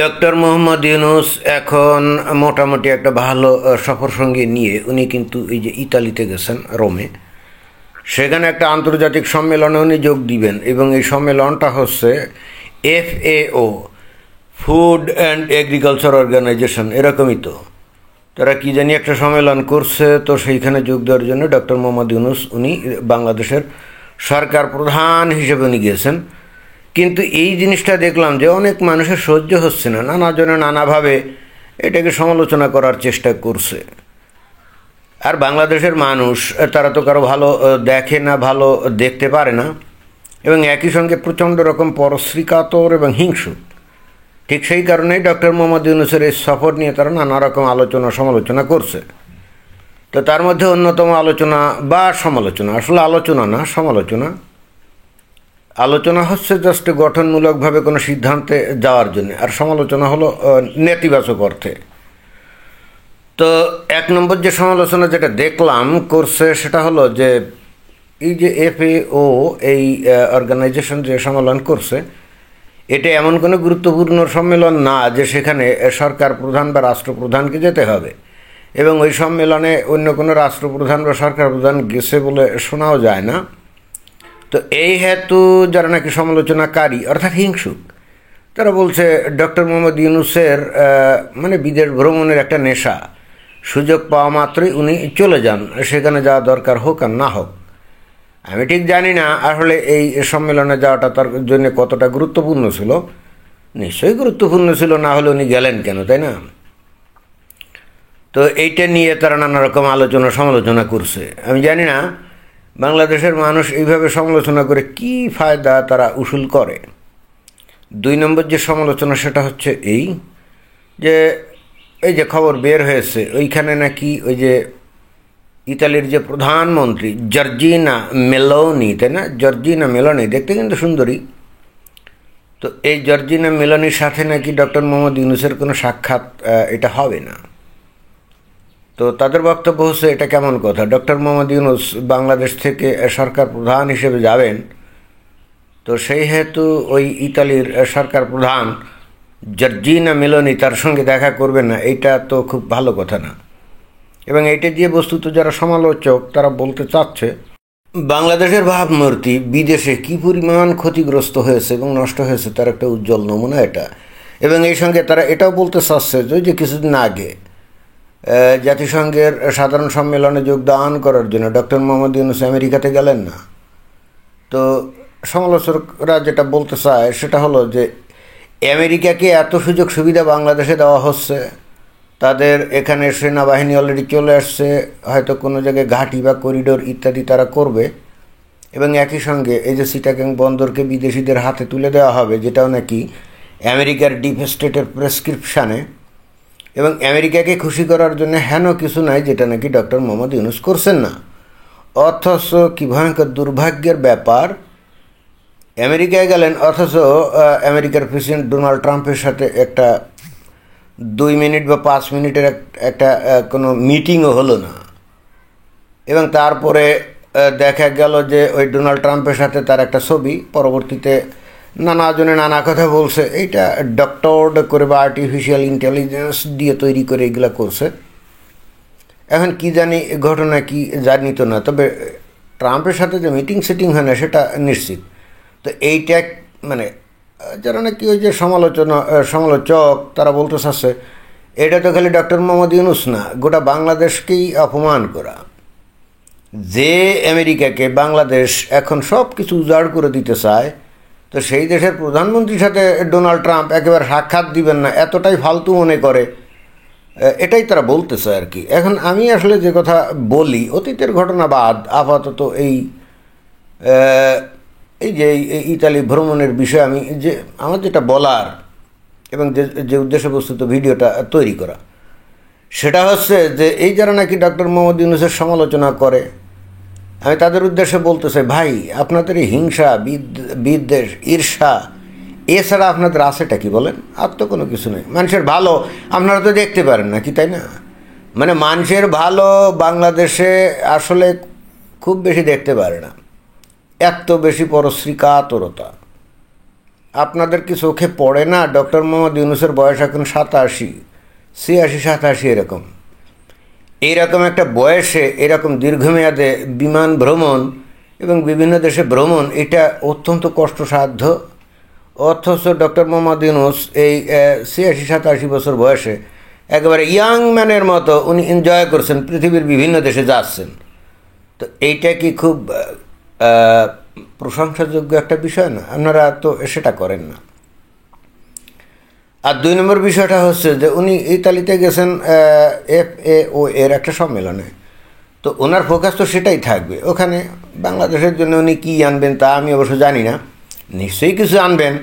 Doctor Mohammad Yunus এখন মোটামুটি একটা ভালো সফর সঙ্গে নিয়ে উনি কিন্তু এই যে ইতালিতে গেছেন রোমে, সেখানে একটা আন্তর্জাতিক সম্মেলনে উনি যোগ দিবেন এবং এই সম্মেলনটা হচ্ছে FAO, food and agriculture organisation, এরকমই তো তারা কি জানি একটা সম্মেলন করছে। তো সেইখানে যোগ দেওয়ার জন্য ডক্টর মোহাম্মদ ইউনূস উনি বাংলাদেশের সরকার প্রধান হিসেবে উনি গিয়েছেন। কিন্তু এই জিনিসটা দেখলাম যে অনেক মানুষের সহ্য হচ্ছে না, নানাজনে নানাভাবে এটাকে সমালোচনা করার চেষ্টা করছে। আর বাংলাদেশের মানুষ তারা তো কারো ভালো দেখে না, ভালো দেখতে পারে না, এবং একই সঙ্গে প্রচণ্ড রকম পরশ্রীকাতর এবং হিংসুক। ঠিক সেই কারণেই ডক্টর মোহাম্মদ ইউনূসের এই সফর নিয়ে তারা নানা রকম আলোচনা সমালোচনা করছে। তো তার মধ্যে অন্যতম আলোচনা বা সমালোচনা, আসলে আলোচনা না, আলোচনা হচ্ছে জাস্ট গঠনমূলকভাবে কোনো সিদ্ধান্তে যাওয়ার জন্য, আর সমালোচনা হলো নেতিবাচক অর্থে। তো এক নম্বর যে সমালোচনা যেটা দেখলাম করছে সেটা হলো যে এই যে FAO এই অর্গানাইজেশন যে সম্মেলন করছে, এটা এমন কোনো গুরুত্বপূর্ণ সম্মেলন না যে সেখানে সরকার প্রধান বা রাষ্ট্রপ্রধানকে যেতে হবে, এবং ওই সম্মেলনে অন্য কোনো রাষ্ট্রপ্রধান বা সরকার প্রধান গেছে বলে শোনাও যায় না। তো এই হেতু যারা নাকি সমালোচনাকারী অর্থাৎ হিংসুক, তারা বলছে ডক্টর মোহাম্মদ ইউনূসের মানে বিদেশ ভ্রমণের একটা নেশা, সুযোগ পাওয়া মাত্রই উনি চলে যান, সেখানে যাওয়া দরকার হোক আর না হোক। আমি ঠিক জানি না আসলে এই সম্মেলনে যাওয়াটা তার জন্য কতটা গুরুত্বপূর্ণ ছিল। নিশ্চয়ই গুরুত্বপূর্ণ ছিল, না হলে উনি গেলেন কেন, তাই না? তো এইটা নিয়ে তারা নানা রকম আলোচনা সমালোচনা করছে। আমি জানি না বাংলাদেশের মানুষ এইভাবে সমালোচনা করে কি ফায়দা তারা উসুল করে। দুই নম্বর যে সমালোচনা সেটা হচ্ছে এই যে খবর বের হয়েছে ওইখানে নাকি ওই যে ইতালির যে প্রধানমন্ত্রী জর্জিনা মেলোনি, তাই না? জর্জিনা মেলোনি দেখতে কিন্তু সুন্দরী। তো এই জর্জিনা মেলোনির সাথে নাকি ডক্টর মোহাম্মদ ইউনূসের কোনো সাক্ষাৎ এটা হবে না। তো তাদের বক্তব্য হচ্ছে এটা কেমন কথা, ডক্টর মোহাম্মদ ইউনূস বাংলাদেশ থেকে সরকার প্রধান হিসেবে যাবেন, তো সেই হেতু ওই ইতালির সরকার প্রধান জর্জিনা মেলোনি তার সঙ্গে দেখা করবেন না, এইটা তো খুব ভালো কথা না। এবং এইটা দিয়ে বস্তুত যারা সমালোচক তারা বলতে চাচ্ছে বাংলাদেশের ভাবমূর্তি বিদেশে কী পরিমাণ ক্ষতিগ্রস্ত হয়েছে এবং নষ্ট হয়েছে তার একটা উজ্জ্বল নমুনা এটা। এবং এই সঙ্গে তারা এটাও বলতে চাচ্ছে যে কিছুদিন আগে জাতিসংঘের সাধারণ সম্মেলনে যোগদান করার জন্য ডক্টর মোহাম্মদ ইউনূস আমেরিকাতে গেলেন না। তো সমালোচকরা যেটা বলতে চায় সেটা হলো যে আমেরিকাকে এত সুযোগ সুবিধা বাংলাদেশে দেওয়া হচ্ছে, তাদের এখানে সেনাবাহিনী অলরেডি চলে আসছে, হয়তো কোনো জায়গায় ঘাঁটি বা করিডোর ইত্যাদি তারা করবে, এবং একই সঙ্গে এই যে চিটাগাং বন্দরকে বিদেশিদের হাতে তুলে দেওয়া হবে, যেটাও নাকি আমেরিকার ডিপ স্টেটের প্রেসক্রিপশানে, এবং আমেরিকাকে খুশি করার জন্য হেন কিছু নাই যেটা নাকি ডক্টর মোহাম্মদ ইউনূস করছেন না। অথচ কী ভয়ঙ্কর দুর্ভাগ্যের ব্যাপার, আমেরিকায় গেলেন অথচ আমেরিকার প্রেসিডেন্ট ডোনাল্ড ট্রাম্পের সাথে একটা 2 মিনিট বা 5 মিনিটের একটা কোনো মিটিংও হলো না। এবং তারপরে দেখা গেল যে ওই ডোনাল্ড ট্রাম্পের সাথে তার একটা ছবি পরবর্তীতে নানাজনে নানা কথা বলছে, এইটা ডক্টর করে বা আর্টিফিশিয়াল ইন্টেলিজেন্স দিয়ে তৈরি করে এগুলো করছে। এখন কি জানি ঘটনা কি জানি তো না, তবে ট্রাম্পের সাথে যে মিটিং সেটিং হয় না সেটা নিশ্চিত। তো এইটা মানে যারা নাকি ওই যে সমালোচক তারা বলতে চাচ্ছে এটা তো খালি ডক্টর মোহাম্মদ ইউনূস না, গোটা বাংলাদেশকেই অপমান করা। যে আমেরিকাকে বাংলাদেশ এখন সব কিছু উজাড় করে দিতে চায়, তো সেই দেশের প্রধানমন্ত্রীর সাথে ডোনাল্ড ট্রাম্প একেবারে সাক্ষাৎ দিবেন না, এতটাই ফালতু মনে করে, এটাই তারা বলতেছে আর কি। এখন আমি আসলে যে কথা বলি অতীতের ঘটনা বাদ, আপাতত এই যে ইতালি ভ্রমণের বিষয়ে আমি যে আমার যেটা বলার এবং যে উদ্দেশ্য বস্তুত ভিডিওটা তৈরি করা সেটা হচ্ছে যে এই যারা নাকি ডক্টর মোহাম্মদ ইউনূসের সমালোচনা করে, আমি তাদের উদ্দেশ্যে বলতে চাই, ভাই আপনাদের এই হিংসা বিদ্বেষ ঈর্ষা এছাড়া আপনাদের আছেটা কি বলেন? আর তো কোনো কিছু নেই। মানুষের ভালো আপনারা তো দেখতে পারেন না কি, তাই না? মানে মানুষের ভালো বাংলাদেশে আসলে খুব বেশি দেখতে পারে না, এত বেশি পরশ্রীকাতরতা। আপনাদের কি চোখে পড়ে না ডক্টর মোহাম্মদ ইউনূসের বয়স এখন 87, 86, 87 এরকম। এইরকম একটা বয়সে এরকম দীর্ঘমেয়াদে বিমান ভ্রমণ এবং বিভিন্ন দেশে ভ্রমণ, এটা অত্যন্ত কষ্টসাধ্য। অথচ ডক্টর মোহাম্মদ ইউনূস এই 86, 87 বছর বয়সে একেবারে ইয়াং ম্যানের মতো উনি এনজয় করছেন, পৃথিবীর বিভিন্ন দেশে যাচ্ছেন। তো এইটা কি খুব প্রশংসাযোগ্য একটা বিষয় না? আপনারা তো সেটা করেন না। আর 2 নম্বর বিষয়টা হচ্ছে যে উনি ইতালিতে গেছেন FAO এর একটা সম্মেলনে, তো ওনার ফোকাস তো সেটাই থাকবে। ওখানে বাংলাদেশের জন্য উনি কী আনবেন তা আমি অবশ্য জানি না, নিশ্চয়ই কিছু আনবেন,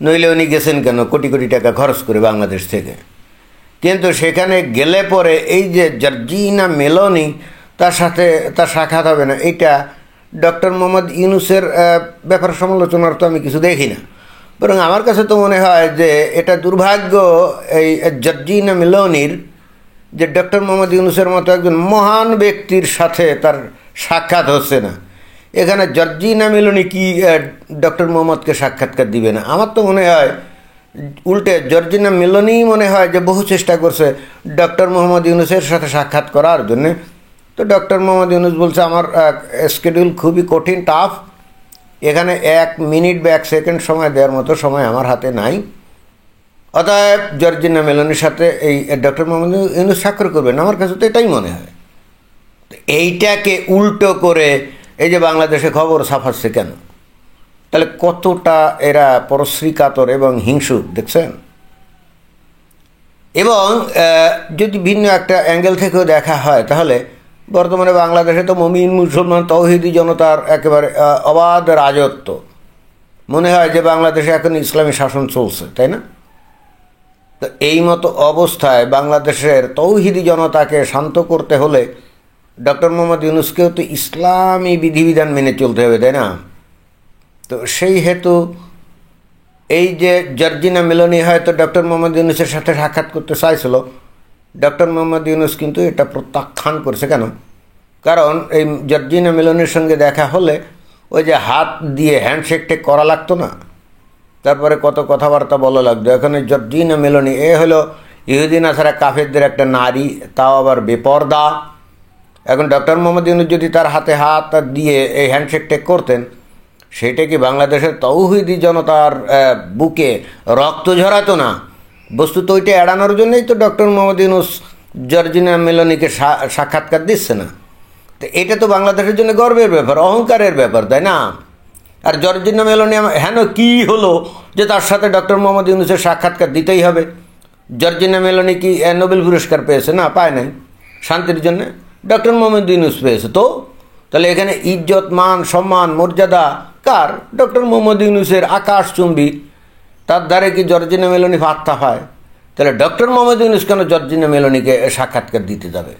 নইলে উনি গেছেন কেন কোটি কোটি টাকা খরচ করে বাংলাদেশ থেকে। কিন্তু সেখানে গেলে পরে এই যে জর্জিনা মেলোনি তার সাথে তার সাক্ষাৎ হবে না, এইটা ডক্টর মোহাম্মদ ইউনূসের ব্যাপার সমালোচনার তো আমি কিছু দেখি না। বরং আমার কাছে তো মনে হয় যে এটা দুর্ভাগ্য এই জর্জিনা মেলোনির, যে ডক্টর মোহাম্মদ ইউনূসের মতো একজন মহান ব্যক্তির সাথে তার সাক্ষাৎ হচ্ছে না। এখানে জর্জিনা মেলোনি কি ডক্টর মোহাম্মদকে সাক্ষাৎকার দিবে না? আমার তো মনে হয় উল্টে জর্জিনা মেলোনি মনে হয় যে বহু চেষ্টা করছে ডক্টর মোহাম্মদ ইউনূসের সাথে সাক্ষাৎ করার জন্যে। তো ডক্টর মোহাম্মদ ইউনূস বলছে আমার স্কেডিউল খুবই কঠিন, টাফ, এখানে 1 মিনিট বা 1 সেকেন্ড সময় দেওয়ার মতো সময় আমার হাতে নাই। অতএব জর্জিনা মেলোনির সাথে এই ডক্টর মোহাম্মদ ইউনূস স্বাক্ষর করবেন, আমার কাছে তো এটাই মনে হয়। এইটাকে উল্টো করে এই যে বাংলাদেশে খবর ছাপাচ্ছে কেন? তাহলে কতটা এরা পরশ্রী কাতর এবং হিংসুক দেখছেন। এবং যদি ভিন্ন একটা অ্যাঙ্গেল থেকেও দেখা হয়, তাহলে বর্তমানে বাংলাদেশে তো মুমিন মুসলমান তৌহিদি জনতার একেবারে অবাধ রাজত্ব। মনে হয় যে বাংলাদেশে এখন ইসলামী শাসন চলছে, তাই না? তো এই মতো অবস্থায় বাংলাদেশের তৌহিদি জনতাকে শান্ত করতে হলে ডক্টর মোহাম্মদ ইউনূসকেও তো ইসলামী বিধিবিধান মেনে চলতে হবে, তাই না? তো সেই হেতু এই যে জর্জিনা মেলোনি হয়তো ডক্টর মোহাম্মদ ইউনূসের সাথে সাক্ষাৎ করতে চাইছিল, ডক্টর মোহাম্মদ ইউনূস কিন্তু এটা প্রত্যাখ্যান করছে। কেন? কারণ এই জর্জিনা মেলোনির সঙ্গে দেখা হলে ওই যে হাত দিয়ে হ্যান্ডশেকটেক করা লাগতো না, তারপরে কত কথাবার্তা বলা লাগতো। এখন জর্জিনা মেলোনি হলো ইহুদি নাসারা কাফেরদের একটা নারী, তাও আবার বেপর্দা। এখন ডক্টর মোহাম্মদ ইউনূস যদি তার হাতে হাত দিয়ে এই হ্যান্ডশেকটেক করতেন, সেটা কি বাংলাদেশের তৌহিদি জনতার বুকে রক্ত ঝরাতো না? বস্তুত ওইটা এড়ানোর জন্যই তো ডক্টর মোহাম্মদ ইউনূস জর্জিনা মেলোনিকে সাক্ষাৎকার দিচ্ছে না। তো এটা তো বাংলাদেশের জন্য গর্বের ব্যাপার, অহংকারের ব্যাপার, তাই না? আর জর্জিনা মেলোনি হেন কী হলো যে তার সাথে ডক্টর মোহাম্মদ ইউনূসের সাক্ষাৎকার দিতেই হবে? জর্জিনা মেলোনি কি নোবেল পুরস্কার পেয়েছে? না, পায় নাই। শান্তির জন্য ডক্টর মোহাম্মদ ইউনূস পেয়েছে। তো তাহলে এখানে ইজ্জত, মান, সম্মান, মর্যাদা কার? ডক্টর মোহাম্মদ ইউনূসের। আকাশচুম্বী তার দ্বারে কি জর্জিনা মেলোনি পাত্তা পায়? তাহলে ডক্টর মোহাম্মদ ইউনূস কেন জর্জিনা মেলোনিকে সাক্ষাৎকার দিতে যাবে?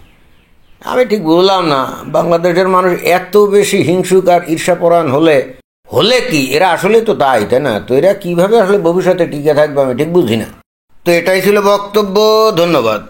আমি ঠিক বুঝলাম না বাংলাদেশের মানুষ এত বেশি হিংসুক আর ঈর্ষাপরায়ণ হলে কি এরা আসলে তো তাই না? তো এরা কীভাবে আসলে ভবিষ্যতে টিকে থাকবে আমি ঠিক বুঝি না। তো এটাই ছিল বক্তব্য। ধন্যবাদ।